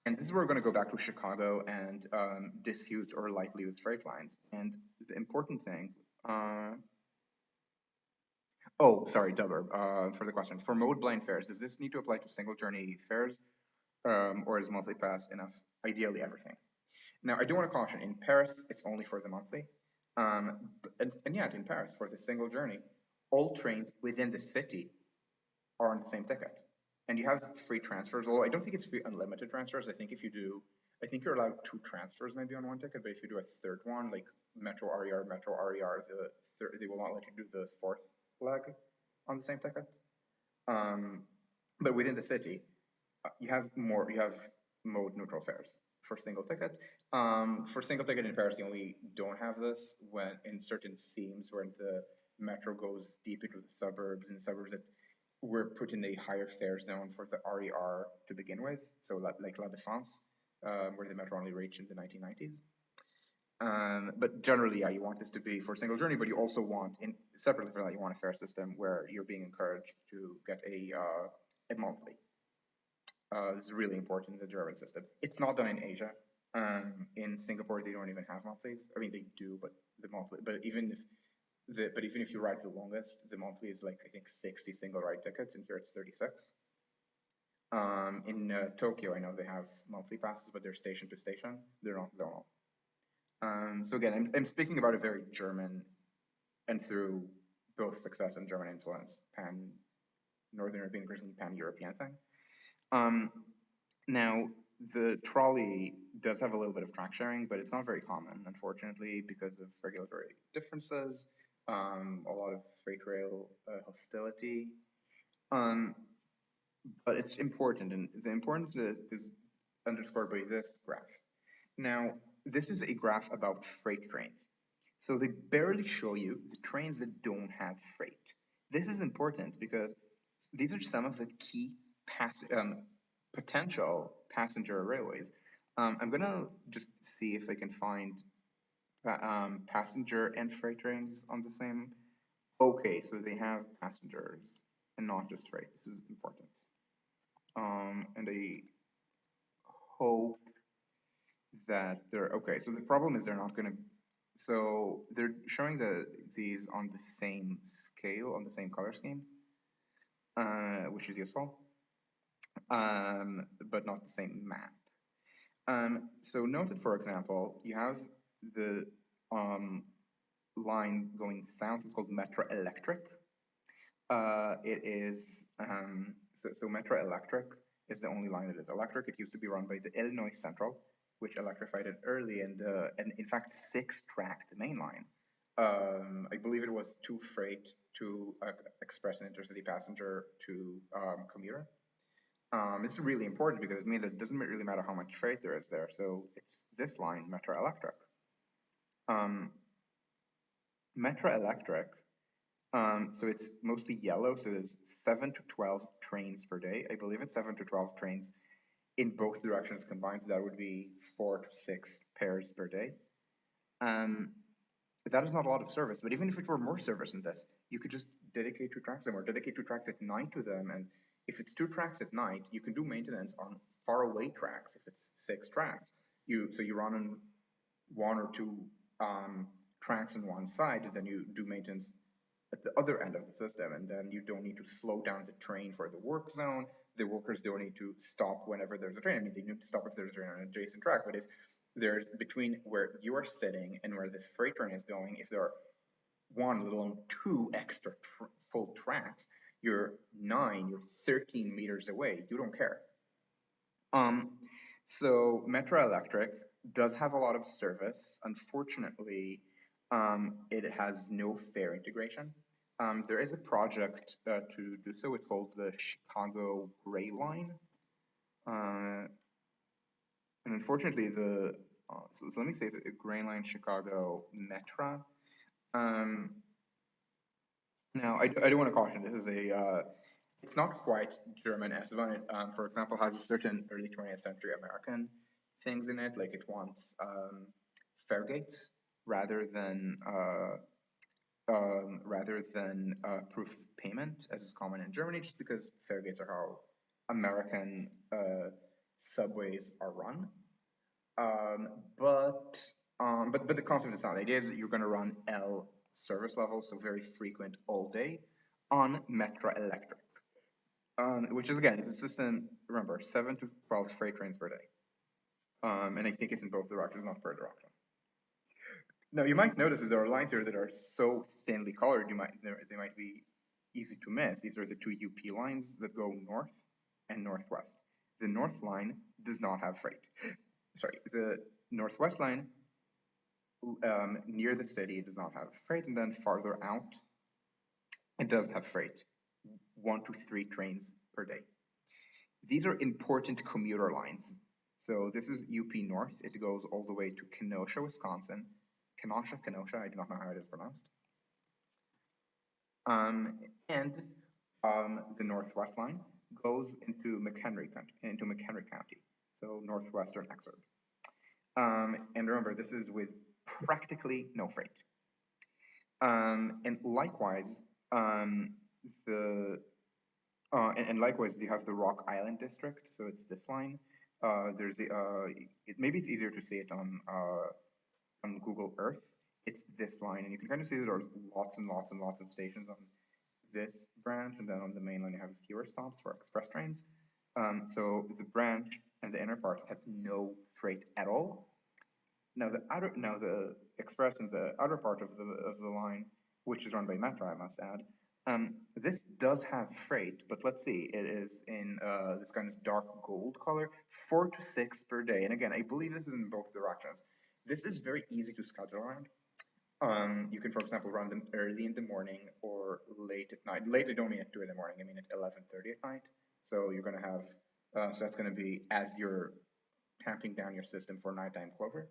[SPEAKER 1] And this is where we're going to go back to Chicago and disused or lightly used freight lines. And the important thing, oh, sorry, Dubber, for the question. For mode blind fares, does this need to apply to single journey fares, or is monthly pass enough? Ideally, everything. Now, I do want to caution, in Paris, it's only for the monthly. And yet, in Paris, for the single journey, all trains within the city are on the same ticket. And you have free transfers, although I don't think it's free unlimited transfers. I think if you do, I think you're allowed 2 transfers maybe on one ticket, but if you do a third one, like Metro RER, they will not let you do the 4th leg on the same ticket. But within the city, you have mode neutral fares for single ticket. For single ticket in Paris, you only don't have this when in certain seams where the metro goes deep into the suburbs, and suburbs that were put in a higher fare zone for the RER to begin with. So like La Défense, where the metro only reached in the 1990s. But generally, yeah, you want this to be for single journey, but you also want, separately for that, you want a fare system where you're being encouraged to get a monthly. This is really important in the German system. It's not done in Asia. In Singapore, they don't even have monthlies. I mean, they do, but the monthly. But even if you ride the longest, the monthly is like I think 60 single ride tickets, and here it's 36. In Tokyo, I know they have monthly passes, but they're station to station. They're not zonal. So again, I'm speaking about a very German, and through both success and German influence, Northern European, pan-European thing. Now, the trolley does have a little bit of track sharing, but it's not very common, unfortunately, because of regulatory differences, a lot of freight rail hostility. But it's important, and the importance is underscored by this graph. Now, this is a graph about freight trains. So they barely show you the trains that don't have freight. This is important because these are some of the key potential passenger railways. I'm gonna just see if I can find passenger and freight trains on the same. Okay, so they have passengers and not just freight. This is important. And I hope that they're okay. So the problem is they're not gonna. So they're showing these on the same scale, on the same color scheme, which is useful. But not the same map. So note that, for example, you have the line going south. It's called Metra Electric. It is so Metra Electric is the only line that is electric. It used to be run by the Illinois Central, which electrified it early, and in fact six-tracked the main line. I believe it was two freight, two express and intercity passenger, to commuter. It's really important because it means it doesn't really matter how much freight there is there. So it's this line, Metra Electric. Metra Electric, so it's mostly yellow, so there's 7 to 12 trains per day. I believe it's 7 to 12 trains in both directions combined, so that would be 4 to 6 pairs per day. That is not a lot of service, but even if it were more service than this, you could just dedicate 2 tracks to them, or dedicate 2 tracks at night to them, and if it's 2 tracks at night, you can do maintenance on far away tracks if it's 6 tracks. So you run on 1 or 2 tracks on one side, and then you do maintenance at the other end of the system, and then you don't need to slow down the train for the work zone. The workers don't need to stop whenever there's a train. I mean, they need to stop if there's a train on an adjacent track, but if there's between where you are sitting and where the freight train is going, if there are 1, let alone 2 extra full tracks, you're 13 meters away. You don't care. So Metra Electric does have a lot of service. Unfortunately, it has no fare integration. There is a project to do so. It's called the Chicago Gray Line. And unfortunately, so let me say the Gray Line Chicago Metra. Now, I do want to caution, this is it's not quite German S-Bahn. It, for example, has certain early 20th century American things in it, like it wants fare gates rather than proof of payment, as is common in Germany, just because fare gates are how American subways are run. But the concept is not. The idea is that you're going to run L service levels, so very frequent all day, on Metra Electric, which is, again, it's a system, remember, 7 to 12 freight trains per day. And I think it's in both directions, not per direction. Now, you might notice that there are lines here that are so thinly colored, they might be easy to miss. These are the 2 UP lines that go north and northwest. The north line does not have freight. Sorry, the northwest line near the city does not have freight, and then farther out, it does have freight, 1 to 3 trains per day. These are important commuter lines. So this is UP North. It goes all the way to Kenosha, Wisconsin. Kenosha, I do not know how it is pronounced. And the Northwest line goes into McHenry County, so northwestern exurbs. And remember, this is with practically no freight. And likewise, likewise, you have the Rock Island district. So it's this line. There's the maybe it's easier to see it on Google Earth. It's this line, and you can kind of see that there are lots and lots and lots of stations on this branch, and then on the main line you have fewer stops for express trains. So the branch and the inner part have no freight at all. Now the express and the outer part of the line, which is run by Metra, I must add, this does have freight, but let's see, it is in this kind of dark gold color, 4 to 6 per day. And again, I believe this is in both directions. This is very easy to schedule around. You can, for example, run them early in the morning or late at night. Late, I don't mean at 2 in the morning, I mean at 11:30 at night. So you're going to have, so that's going to be as you're tamping down your system for nighttime closure.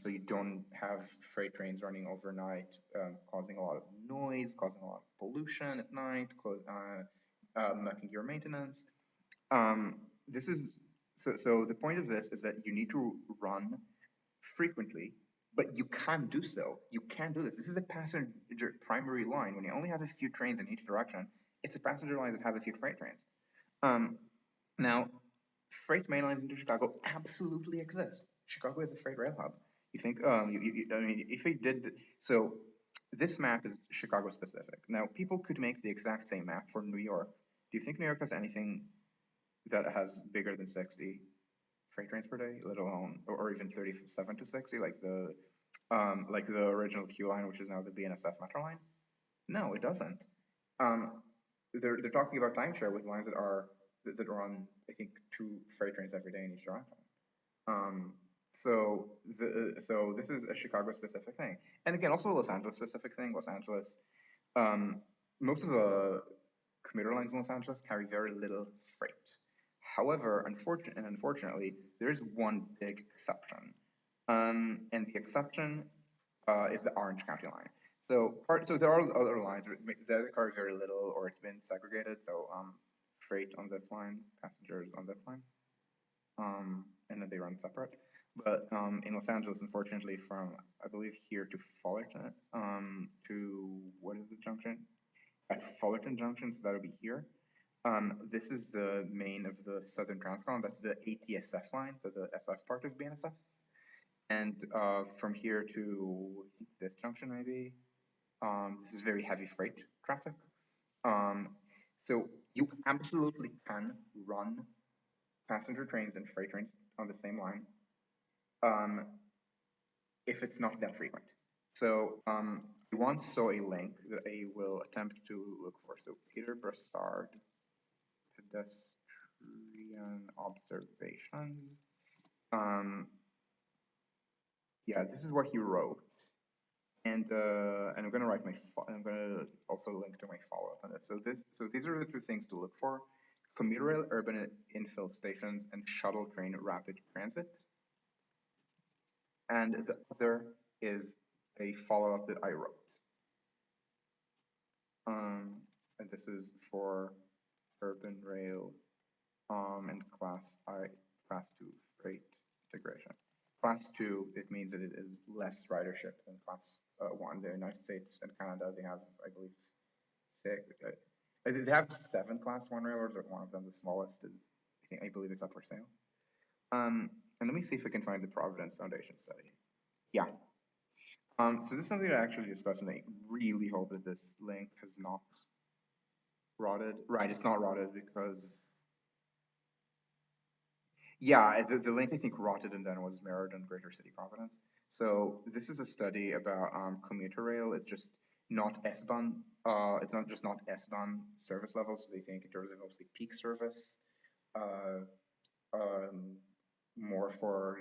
[SPEAKER 1] So you don't have freight trains running overnight, causing a lot of noise, causing a lot of pollution at night, mucking your maintenance. This is so the point of this is that you need to run frequently, but you can't do so. You can't do this. This is a passenger primary line. When you only have a few trains in each direction, it's a passenger line that has a few freight trains. Now, freight main lines into Chicago absolutely exist. Chicago is a freight rail hub. You think, I mean, if we did, so this map is Chicago specific. Now, people could make the exact same map for New York. Do you think New York has anything that has bigger than 60 freight trains per day, let alone, or even 37 to 60, like the original Q line, which is now the BNSF Metro line? No, it doesn't. They're talking about timeshare with lines that are on, I think, 2 freight trains every day in each direction. So this is a Chicago specific thing, and again also a Los Angeles specific thing. Los Angeles, um, most of the commuter lines in Los Angeles carry very little freight. However, unfortunately, there is one big exception, and the exception is the Orange County line. So there are other lines that carry very little, or it's been segregated. So freight on this line, passengers on this line, and then they run separate. But in Los Angeles, unfortunately, from I believe here to Fullerton, to what is the junction? At Fullerton Junction, so that'll be here. This is the main of the Southern Transcon. That's the ATSF line, so the SF part of BNSF. And from here to this junction, maybe, this is very heavy freight traffic. So you absolutely can run passenger trains and freight trains on the same line if it's not that frequent. So I once saw a link that I will attempt to look for. So Peter Brassard, Pedestrian Observations. Yeah, this is what he wrote. And I'm gonna write I'm gonna also link to my follow-up on it. So these are the two things to look for: commuter rail urban infill stations and shuttle train rapid transit. And the other is a follow-up that I wrote. And this is for urban rail and class 2 freight integration. Class 2, it means that it is less ridership than class 1. The United States and Canada, they have, I believe, they have 7 class 1 railroads, but one of them, the smallest, is, I believe it's up for sale. And let me see if I can find the Providence Foundation study. Yeah. So this is something that I actually discussed, and I really hope that this link has not rotted. Right, it's not rotted because, yeah, the link I think rotted and then was mirrored in Greater City Providence. So this is a study about commuter rail. It's just not S-Bahn. It's not just not S-Bahn service levels. They think in terms of mostly peak service, more for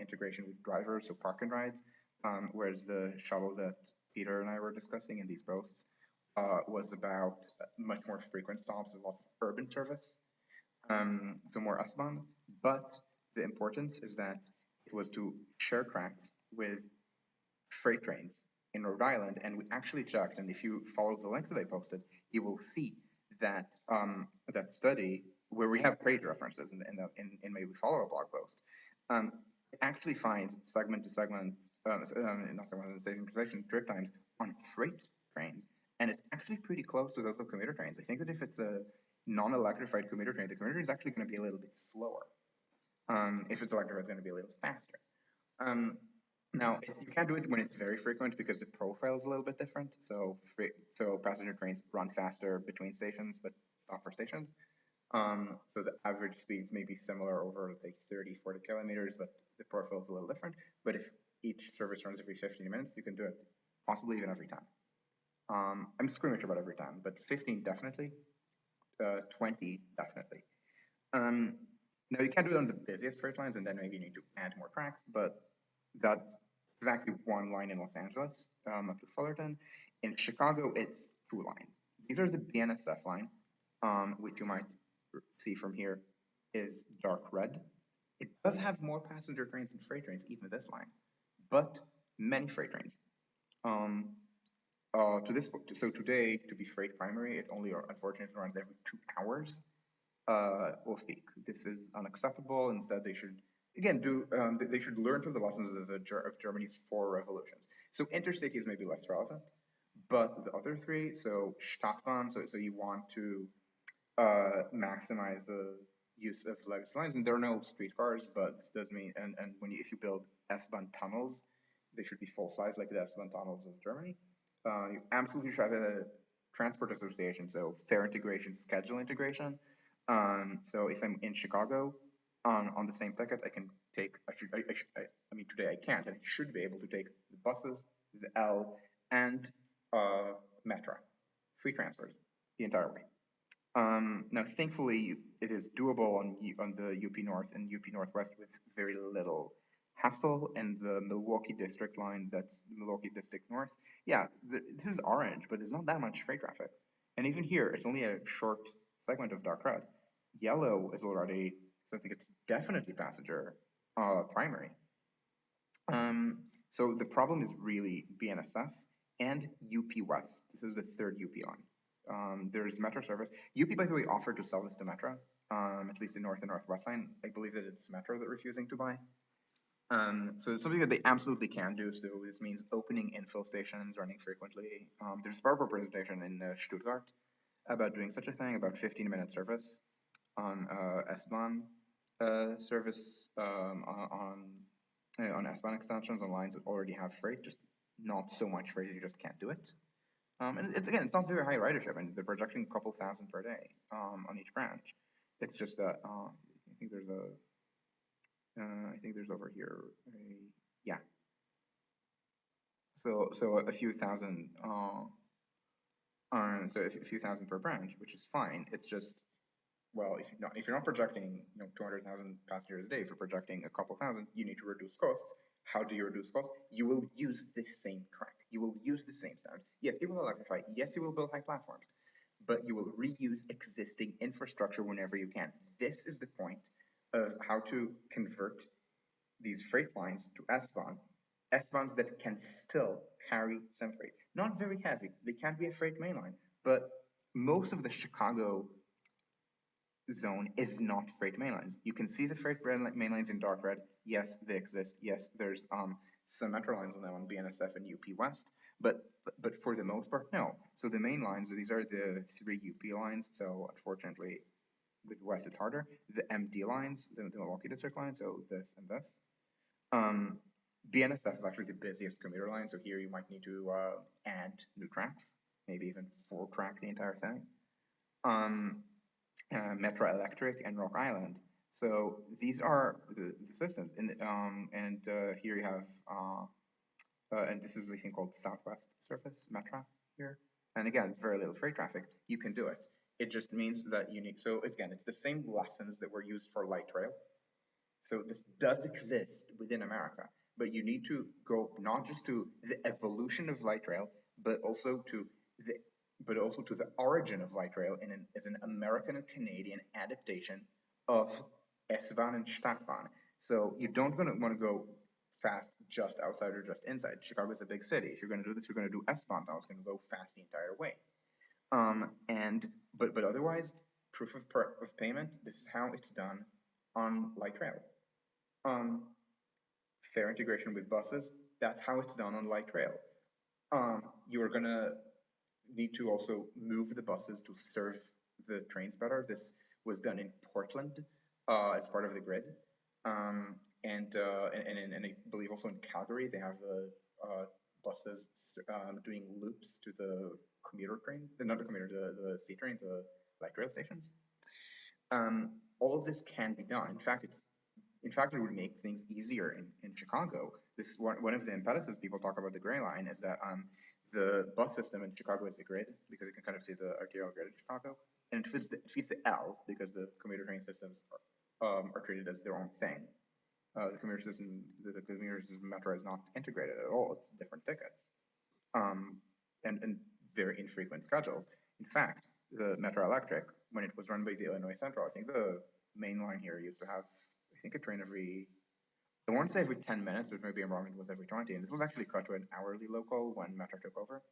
[SPEAKER 1] integration with drivers, so park and rides. Whereas the shuttle that Peter and I were discussing in these boats was about much more frequent stops with lots of urban service, so more S-Bahn. But the importance is that it was to share tracks with freight trains in Rhode Island, and we actually checked. And if you follow the links that I posted, you will see that that study where we have trade references in maybe follow a blog post. It actually finds segment to segment, not segment to station to station trip times on freight trains, and it's actually pretty close to those of commuter trains. I think that if it's a non-electrified commuter train, the commuter is actually going to be a little bit slower. If it's electrified, it's going to be a little faster. Now, you can't do it when it's very frequent because the profile is a little bit different. So passenger trains run faster between stations, but stop for stations. So the average speed may be similar over like 30, 40 kilometers, but the profile is a little different. But if each service runs every 15 minutes, you can do it possibly even every time. I'm screaming about every time, but 15 definitely, 20 definitely. Now you can't do it on the busiest freight lines, and then maybe you need to add more tracks, but that's exactly one line in Los Angeles, up to Fullerton. In Chicago, it's 2 lines. These are the BNSF line, which you might see from here is dark red. It does have more passenger trains and freight trains, even this line, but many freight trains. So today, to be freight primary, it only unfortunately runs every 2 hours off peak. This is unacceptable. Instead, they should again do they should learn from the lessons of Germany's 4 revolutions. So InterCity is maybe less relevant, but the other 3, so Stadtbahn, so you want to maximize the use of legacy lines, and there are no streetcars, but this does mean and if you build S-Bahn tunnels, they should be full size like the S-Bahn tunnels of Germany. You absolutely should have a transport association, so fare integration, schedule integration. So if I'm in Chicago on the same ticket, I can take, I mean, today I can't, and I should be able to take the buses, the L, and Metra, free transfers the entire way. Now, thankfully, it is doable on the UP North and UP Northwest with very little hassle. And the Milwaukee District line, that's Milwaukee District North. Yeah, this is orange, but there's not that much freight traffic. And even here, it's only a short segment of dark red. Yellow is already, so I think it's definitely passenger primary. So the problem is really BNSF and UP West. This is the third UP line. There's Metra service. UP, by the way, offered to sell this to Metra, at least the North and Northwest line. I believe that it's Metra that refusing to buy. So it's something that they absolutely can do. So this means opening infill stations, running frequently. There's a PowerPoint presentation in Stuttgart about doing such a thing, about 15-minute service on S-Bahn service on S-Bahn extensions on lines that already have freight, just not so much freight, you just can't do it. And it's not very high ridership, and they're projecting a couple thousand per day on each branch. It's just that I think there's over here, yeah. So a few thousand, so a few thousand per branch, which is fine. It's just, well, if you're not projecting 200,000 passengers a day, if you're projecting a couple thousand, you need to reduce costs. How do you reduce costs? You will use the same track. You will use the same sound. Yes, you will electrify. Yes, you will build high platforms, but you will reuse existing infrastructure whenever you can. This is the point of how to convert these freight lines to S-Bahn, S-Bahns that can still carry some freight. Not very heavy. They can't be a freight mainline, but most of the Chicago zone is not freight mainlines. You can see the freight mainlines in dark red. Yes, they exist. Yes, there's some metro lines on them on BNSF and UP West, but for the most part, no. So the main lines, these are the three UP lines. So unfortunately, with West it's harder. The MD lines, the Milwaukee District line. So this and this. BNSF is actually the busiest commuter line. So here you might need to add new tracks, maybe even full track the entire thing. Metra Electric and Rock Island. So these are the systems, and here you have, and this is a thing called Southwest Surface Metra here. And again, very little freight traffic. You can do it. It just means that you need. So again, it's the same lessons that were used for light rail. So this does exist within America, but you need to go not just to the evolution of light rail, but also to the origin of light rail as an American and Canadian adaptation of S-Bahn and Stadtbahn. So you don't want to go fast just outside or just inside. Chicago is a big city. If you're going to do this, you're going to do S-Bahn. Now it's going to go fast the entire way. But otherwise, proof of payment. This is how it's done on light rail. Fare integration with buses. That's how it's done on light rail. You are gonna need to also move the buses to serve the trains better. This was done in Portland as part of the grid, and I believe also in Calgary they have buses doing loops to the commuter train, not the commuter, the C train, the light rail stations. All of this can be done. In fact, it would make things easier in Chicago. This one of the impediments people talk about the gray line is that the bus system in Chicago is the grid because you can kind of see the arterial grid in Chicago, and it feeds the L because the commuter train systems are treated as their own thing. The commuter system, the commuter system Metra is not integrated at all. It's a different ticket, and very infrequent schedules. In fact, the Metra Electric, when it was run by the Illinois Central, I think the main line here used to have, I think, a train every, I want to say every 10 minutes, but maybe I'm wrong, it was every 20. And this was actually cut to an hourly local when Metra took over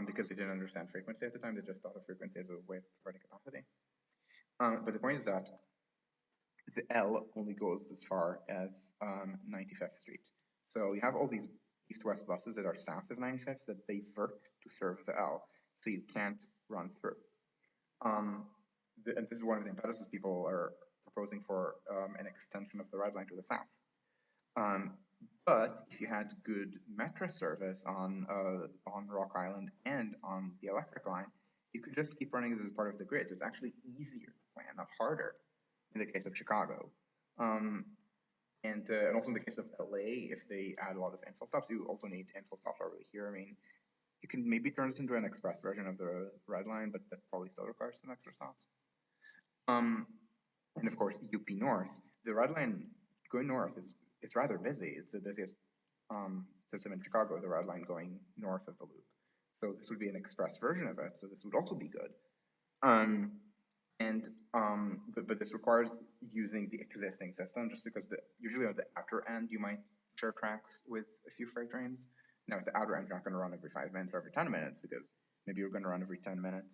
[SPEAKER 1] because they didn't understand frequency at the time. They just thought of frequency as a way of providing capacity. But the point is that the L only goes as far as 95th Street. So you have all these east-west buses that are south of 95th that divert to serve the L. So you can't run through. And this is one of the impediments people are proposing for an extension of the red line to the south. But if you had good Metra service on Rock Island and on the electric line, you could just keep running this as part of the grid. So it's actually easier to plan, not harder, in the case of Chicago. And also in the case of LA, if they add a lot of infill stops, you also need infill stops over here. I mean, You can maybe turn this into an express version of the Red Line, but that probably still requires some extra stops. And of course, UP North, the Red Line going north it's rather busy. It's the busiest system in Chicago, the Red Line going north of the loop. So this would be an express version of it. So this would also be good. But this requires using the existing system, just because usually on the outer end you might share tracks with a few freight trains. Now at the outer end you're not going to run every 5 minutes or every 10 minutes, because maybe you're going to run every 10 minutes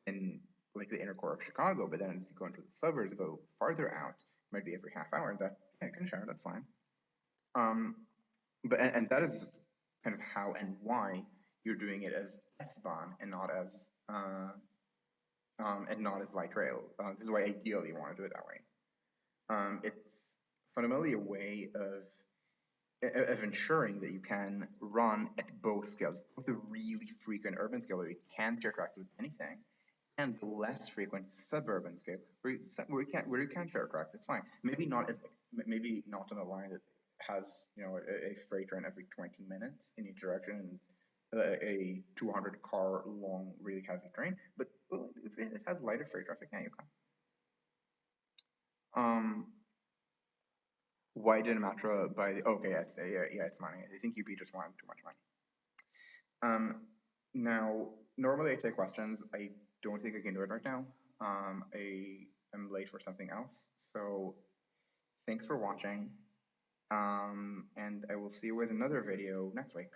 [SPEAKER 1] in like the inner core of Chicago, but then as you go into the suburbs, go farther out, it might be every half hour. That you can share, that's fine. But that is kind of how and why you're doing it as S-Bahn and not as light rail. This is why ideally you want to do it that way. It's fundamentally a way of ensuring that you can run at both scales, both the really frequent urban scale where you can't share tracks with anything, and the less frequent suburban scale where you can share tracks. It's fine. Maybe not on a line that has a freight train every 20 minutes in each direction and a 200 car long really heavy train, but if it has lighter freight traffic, yeah, you can. Why didn't Metra buy the? Okay, it's money. I think UP just wanted too much money. Now, normally I take questions. I don't think I can do it right now. I am late for something else. So thanks for watching. And I will see you with another video next week.